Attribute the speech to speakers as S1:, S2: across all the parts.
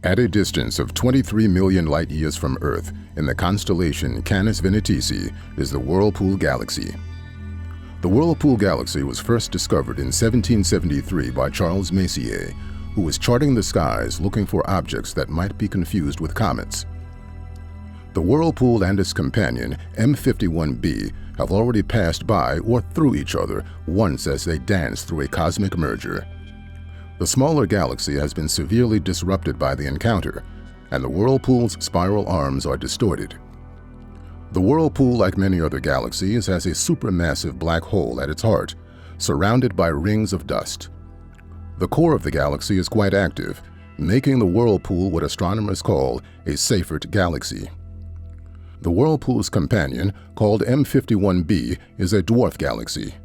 S1: At a distance of 23 million light-years from Earth, in the constellation Canis Venatici, is the Whirlpool Galaxy. The Whirlpool Galaxy was first discovered in 1773 by Charles Messier, who was charting the skies looking for objects that might be confused with comets. The Whirlpool and its companion, M51b, have already passed by or through each other once as they dance through a cosmic merger. The smaller galaxy has been severely disrupted by the encounter, and the Whirlpool's spiral arms are distorted. The Whirlpool, like many other galaxies, has a supermassive black hole at its heart, surrounded by rings of dust. The core of the galaxy is quite active, making the Whirlpool what astronomers call a Seyfert galaxy. The Whirlpool's companion, called M51b, is a dwarf galaxy.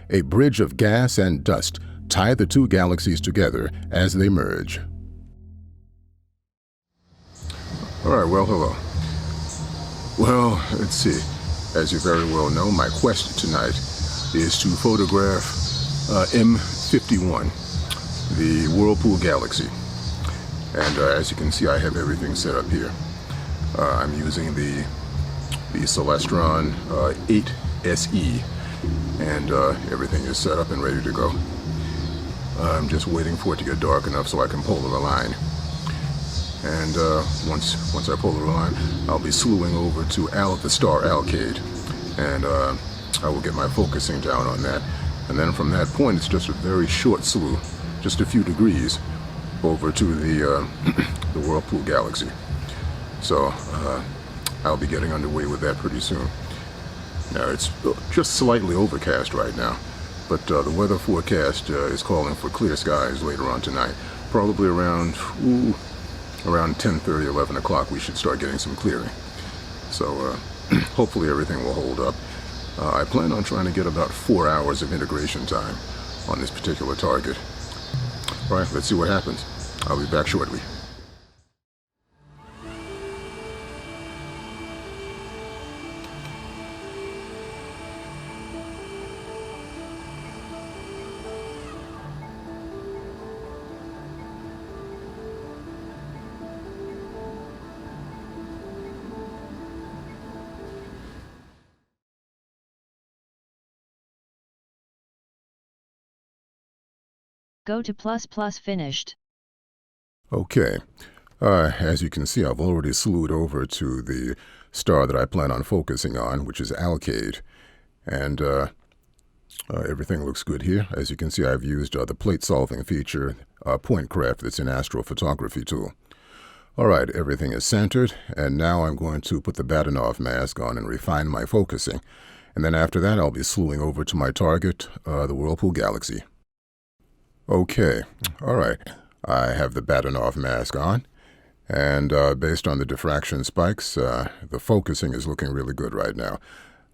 S1: A bridge of gas and dust tie the two galaxies together as they merge. All right, well, hello. Well, let's see. As you very well know, my quest tonight is to photograph M51, the Whirlpool Galaxy. And as you can see, I have everything set up here. I'm using the Celestron 8 SE, and everything is set up and ready to go. I'm just waiting for it to get dark enough so I can polar align. And once I polar align, I'll be slewing over to the star Alcade, and I will get my focusing down on that. And then from that point, it's just a very short slew, just a few degrees, over to the Whirlpool Galaxy. So I'll be getting underway with that pretty soon. Now, it's just slightly overcast right now, but the weather forecast is calling for clear skies later on tonight. Probably around 10:30, 11 o'clock, we should start getting some clearing. So hopefully everything will hold up. I plan on trying to get about 4 hours of integration time on this particular target. All right, let's see what happens. I'll be back shortly.
S2: Go to ++ finished.
S1: Okay. As you can see, I've already slewed over to the star that I plan on focusing on, which is Alcade. And everything looks good here. As you can see, I've used the plate solving feature, point craft that's in Astrophotography tool. All right, everything is centered, and now I'm going to put the Batinov mask on and refine my focusing. And then after that, I'll be slewing over to my target, the Whirlpool Galaxy. Okay, all right. I have the Batinov mask on, and based on the diffraction spikes, the focusing is looking really good right now.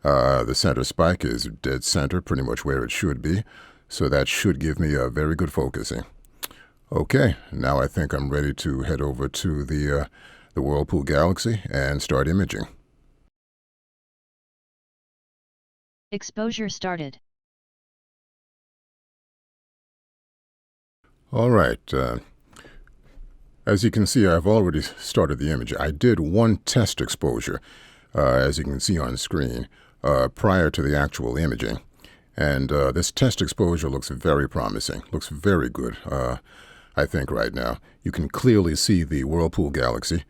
S1: The center spike is dead center, pretty much where it should be, so that should give me a very good focusing. Okay, now I think I'm ready to head over to the Whirlpool Galaxy and start imaging.
S2: Exposure started.
S1: All right. As you can see, I've already started the image. I did one test exposure, as you can see on screen, prior to the actual imaging. And this test exposure looks very promising, looks very good, I think, right now. You can clearly see the Whirlpool Galaxy,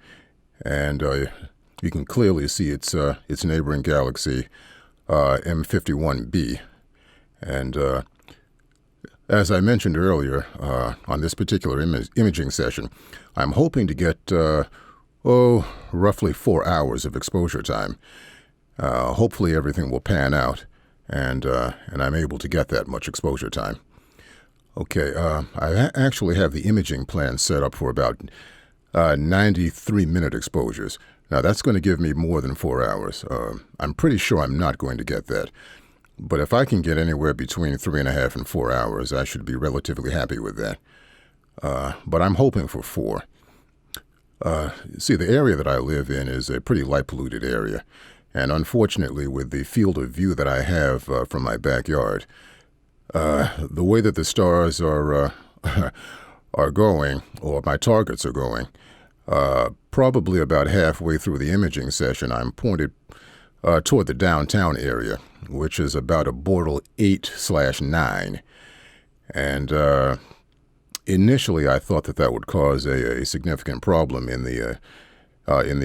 S1: and you can clearly see its neighboring galaxy, M51b. And as I mentioned earlier, on this particular imaging session, I'm hoping to get, roughly 4 hours of exposure time. Hopefully everything will pan out, and I'm able to get that much exposure time. Okay, I actually have the imaging plan set up for about 93-minute exposures. Now, that's going to give me more than 4 hours. I'm pretty sure I'm not going to get that. But if I can get anywhere between 3.5 and 4 hours, I should be relatively happy with that. But I'm hoping for 4. See, the area that I live in is a pretty light-polluted area. And unfortunately, with the field of view that I have from my backyard, the way that the stars are going, or my targets are going, Probably about halfway through the imaging session, I'm pointed toward the downtown area, which is about a Bortle 8/9. And initially, I thought that would cause a significant problem in the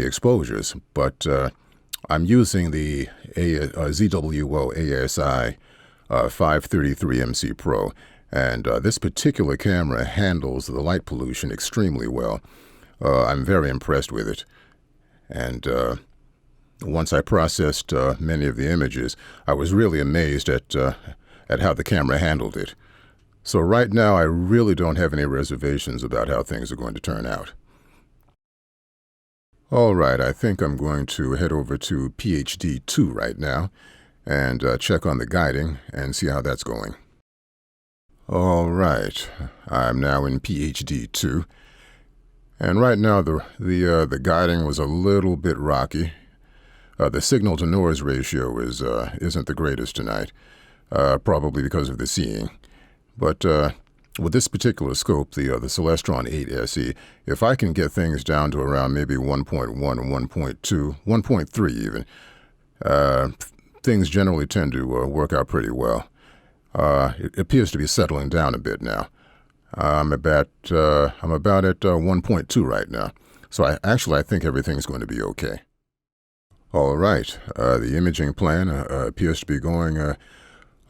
S1: exposures, but I'm using the ZWO ASI 533 MC Pro, and this particular camera handles the light pollution extremely well. I'm very impressed with it, and once I processed many of the images, I was really amazed at how the camera handled it. So right now, I really don't have any reservations about how things are going to turn out. All right, I think I'm going to head over to PhD 2 right now and check on the guiding and see how that's going. All right, I'm now in PhD 2. And right now, the guiding was a little bit rocky. The signal-to-noise ratio isn't the greatest tonight, probably because of the seeing. But with this particular scope, the Celestron 8 SE, if I can get things down to around maybe 1.1 or 1.2, 1.3 even, things generally tend to work out pretty well. It appears to be settling down a bit now. I'm about at 1.2 right now, so I think everything's going to be okay. All right, the imaging plan appears to be going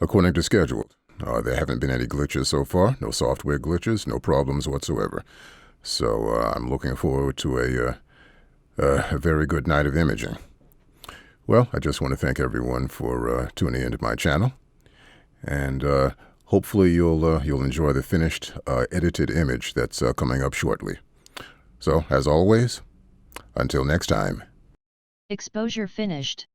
S1: according to schedule. There haven't been any glitches so far, no software glitches, no problems whatsoever. So I'm looking forward to a very good night of imaging. Well, I just want to thank everyone for tuning into my channel, and hopefully you'll enjoy the finished edited image that's coming up shortly. So, as always, until next time.
S2: Exposure finished.